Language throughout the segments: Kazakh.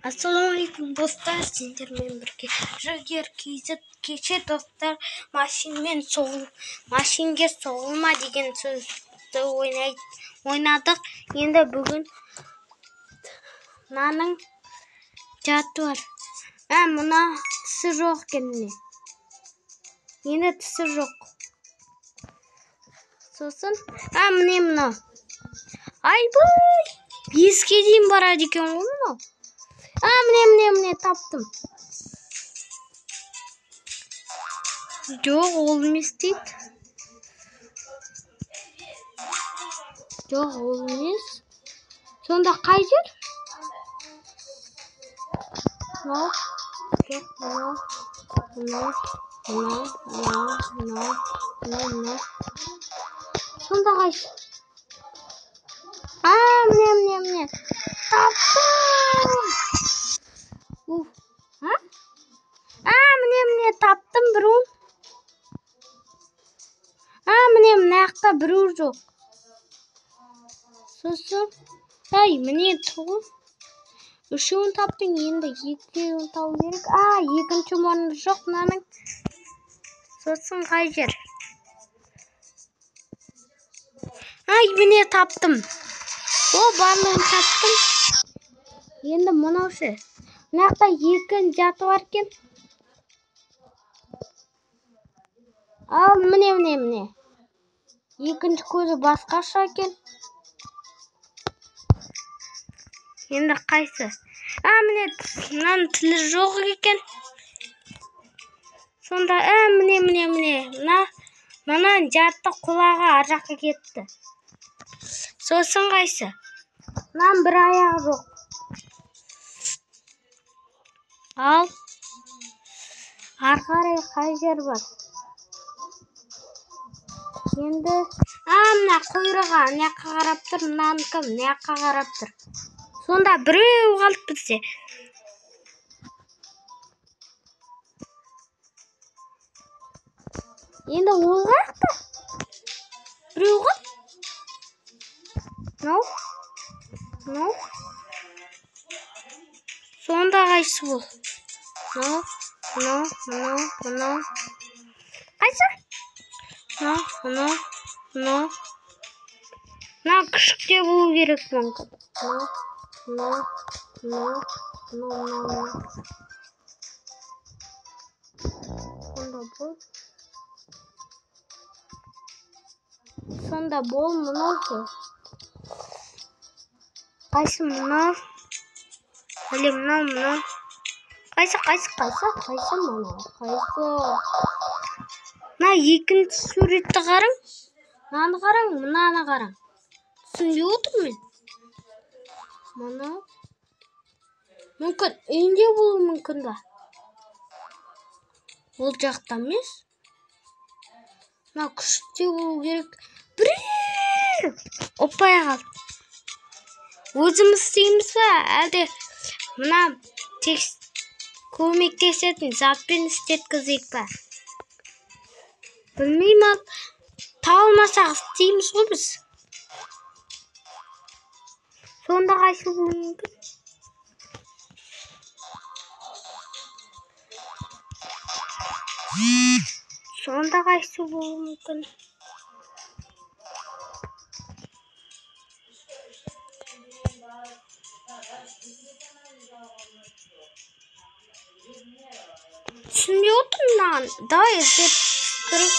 Ассалаумағалейкум достар, сендермен бірге Жігер KZ. Кеше достар машинге соғылма деген сөзді ойнадық. Енді бүгін мынаның жаты бар. Мына тісі жоқ екен. Енді тісі жоқ. Сосын міне мына. Айбай! 5-ке дейін барады екен ғой мынау. Міне таптым. Жоқ, ол емес дейді. Жоқ, ол емес. Сонда қай жер? Мынау. Сонда қайсы? Міне. Таптым. Міне таптым біреуін. Міне мына жақта біреу жоқ. Сосын, міне тұр. Үшеуін таптың, енді екеуін табу керек. Екінші мұрны жоқ мынаның. Сосын қай жер? Міне таптым. Барлығын таптым. Енді мынау ше. Мына жақта екі жаты бар екен. Міне. Екінші көзі басқаша екен. Енді қайсы? Міне мынаның тілі жоқ екен. Сонда міне. Мынаның жаты құлағы ар жаққа кетті. Сосын қайсы? Мынаның бір аяғы жоқ. Ал ары қарай қай жер бар? Енді мына құйрығы мына жаққа қарап тұр, мынанікі мына жаққа қарап тұр. Сонда біреу қалды бізде. Енді ол қаяқта? Біреу қалды. Мынау. Сонда қайсы бұл? Мынау. Қайсы? Мынау. Мына күшікте болу керек мүмкін. Мынау. Сонда бол мынау. Қайсы мынау? Әлі мынау. Қайсы мынау? Мына екінші суретті қараң. Мынаны қараң, мынаны қараң. Түсінбей отырмын мен. Мынау. Мүмкін үйінде болуы мүмкін ба? Ол жақта емес. Мына күшікте болу керек. Біреу! Оппай қалды. Өзіміз істейміз ба? Әлде мына көмектесетін затпен істеткізейік ба? Білмеймін. Табылмасақ істейміз ғой біз. Сонда қайсы болуы мүмкін? Түсінбей отырмын. Давай іздеп көрейік.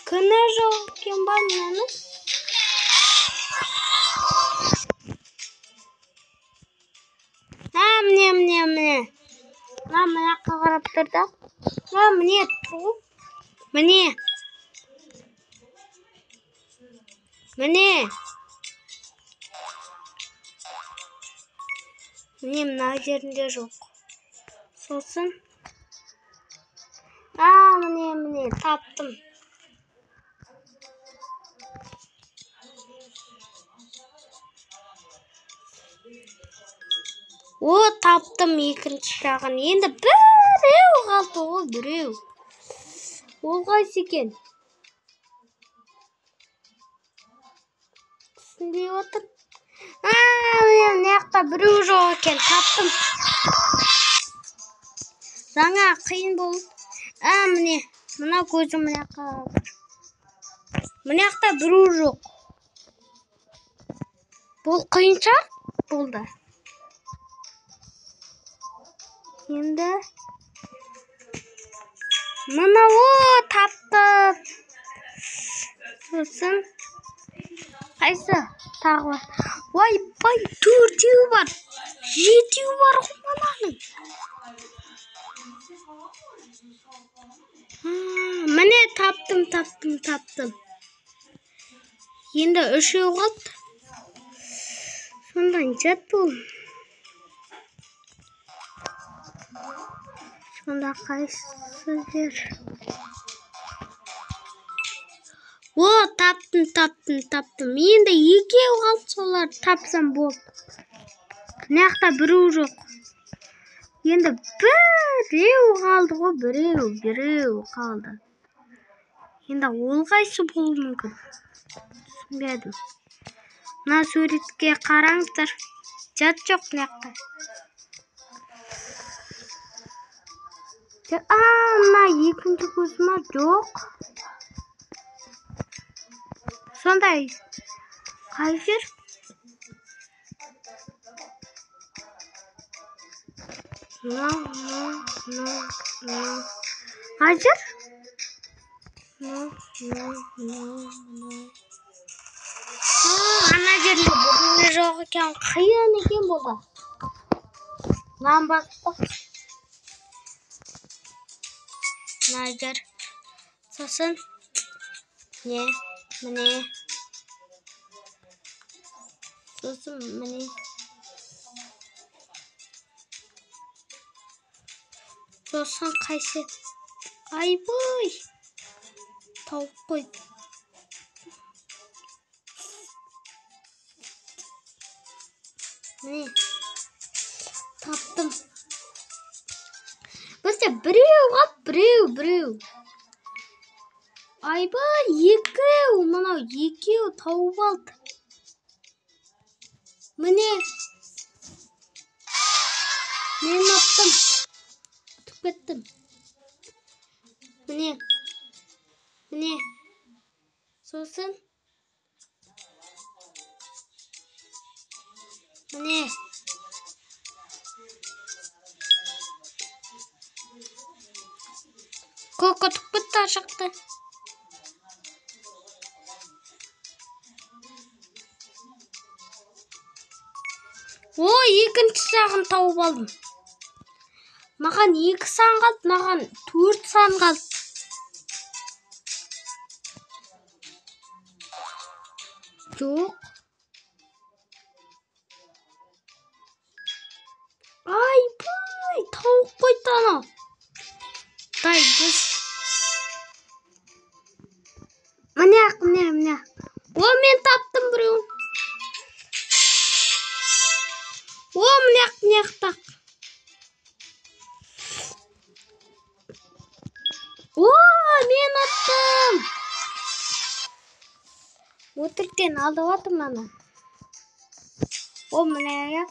Күні жоқ екен ба мынаны? Міне. Мына жаққа қарап тұр да. Міне тұр. Міне. Міне мына жерінде жоқ. Сосын міне таптым. Таптым екінші жағын. Енді біреу қалды ғой, біреу. Ол қайсы екен? Түсінбей отыр. мына жақта біреу жоқ екен, таптым. Жаңа қиын болды. Міне, мына көзім мына жаққа. Мына жақта біреу жоқ. Бұл қиын шығар? Болды. Енді мына таптым. Сосын қайсы тағы бар. Ойбай, 4-еу бар. 7-еу бар мынаның. Міне таптым. Енді 3-еу қалды. Сонда жат бұл. Сонда қайсы жер? Таптым. Енді 2-еу қалды, солар тапсам болды. Мына жақта біреу жоқ. Енді біреу қалды ғой, біреу қалды. Енді ол қайсы болуы мүмкін? Түсінбедім. Мына суретке қараңыздар. Жат жоқ мына жақта. Мына екінші көзім жоқ. Сондай қай жер? Қай жер? Ана жерде бірдеңе жоқ екен, қиын екен болды. Мынаны басқа. Мына жер. Сосын міне. Сосын міне. Сосын қайсы? Айбай! Тауып қой. Міне. Таптым. Бізде біреу қалды, біреу. Айбай, 2-еу, мынау 2-еу тауып алды. Міне. Мен таптым. Түк кеттім. Міне. Сосын. Міне. Көкі түк кетті ашықты. Екінші жағын тауып алдым. Маған 2 сан қалды, маған 4 сан қалды. Жоқ. Айбай, тауып қойды анау. Біз. Міне. Мен таптым біреуін. Мына жақта. Мен аттым. Өтіріктен алдап атым ана. Мына аяқ.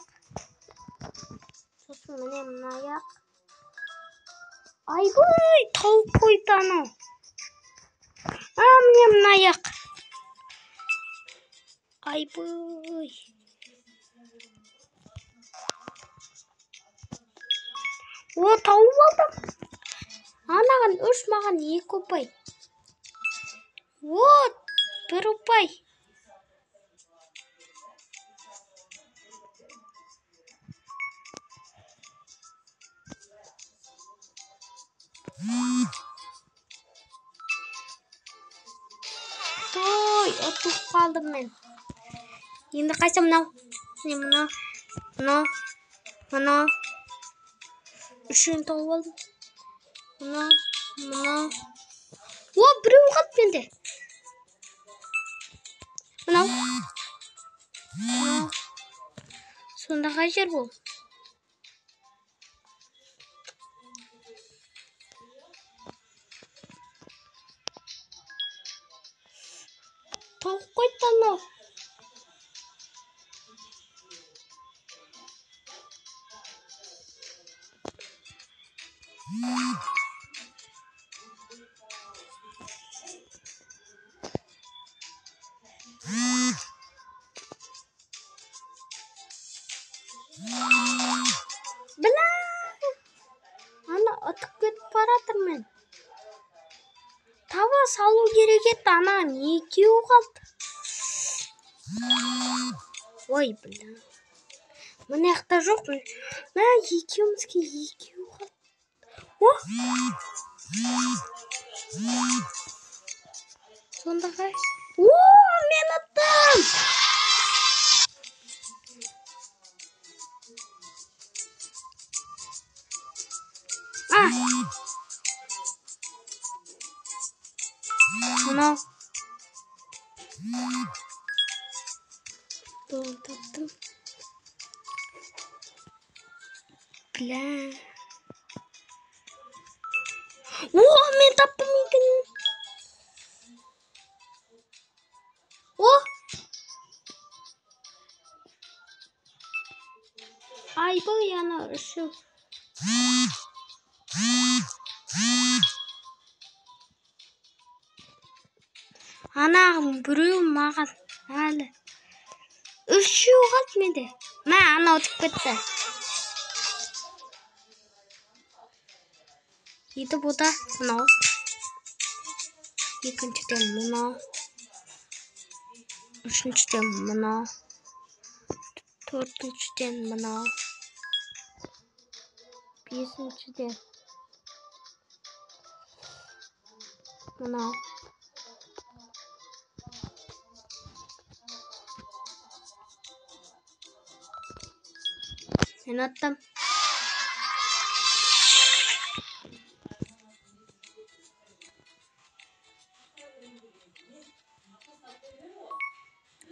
Сосын мына аяқ. Айбай, тауып қойды анау. Мына аяқ. Айбай. Тауып алдым. Анаған 3, маған 2 ұпай. 1 ұпай. Ұтылып қалдым мен. Енді қайсы мынау? Мынау. 3-ін тауып алдым. Мынау. Біреу қалды менде. Мынау. Сонда қай жер бұл? Тауып қойды анау. баратырмын. Таба салу керек еді, анам екеуі қалды. Ой, бля. Мына жақта жоқ. Мә, екеумізге екеуі қалды. О! Сонда қайсы? О, мен аттым! Мынау. Doğru tattım. Bля. Oh, men tattım ekan. Oh. Ay bu yana şu. Anam біреу маған әлі. Үшеу қалды менде. Мә, анау өтіп кетті. Еді бұда мынау. Екіншіден мынау. Үшіншіден мынау. Төртіншіден мынау. Бесіншіден мынау. Мен аттым.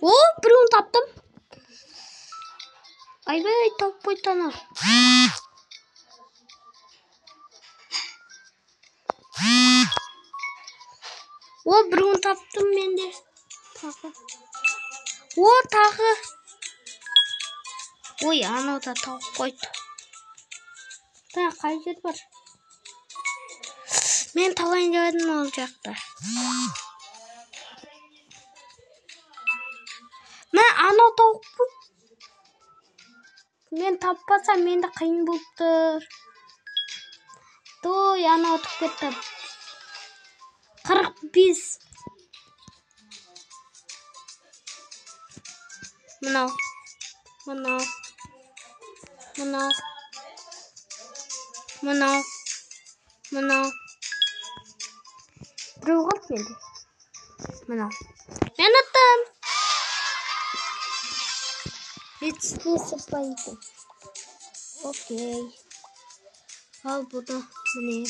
О, біреуін таптым. Айбай, тауып қойды ана. О, біреуін таптым менде. Тағы. О, тағы. Ой, анау да тауып қойды. Та, қай жер бар? Мен талайын жадым ол жақта. Мә, анау тауып қойды. Мен таппасам, менде қиын болып тұр. Той, анау өтіп кетті. 45. Мынау. Мынау. Мынау. Мынау. Мынау. Біреу қалды менде. Мынау. Мен аттым. Ешкесі пайды. Окей. Ал бұда міне.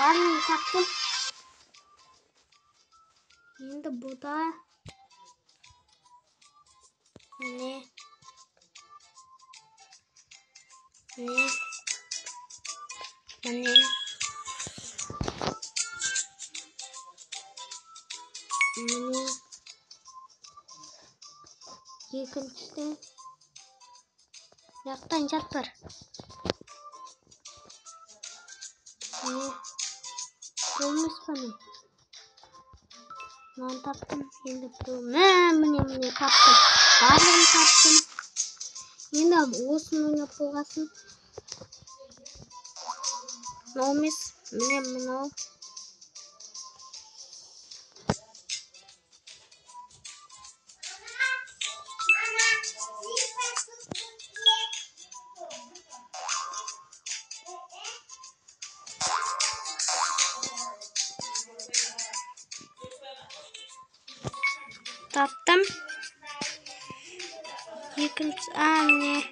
Барын тақтым. Енді бұда міне. Міне. Міне. Міне. Екіншіден жақтан жатыр. Міне. Olmuş bana. Ben tattım. Şimdi mine tattım. Bardağını tattım. Şimdi olsun yapılgasın. Ne olmuş? Mine. Tattım. İkinci anne.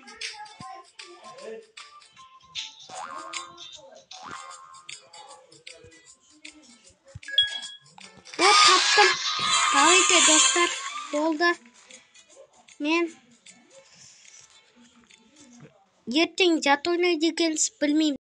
O tattım. Davaydı dostlar. Oldu. Men ертең жат ойнайды екенсіз, білмеймін.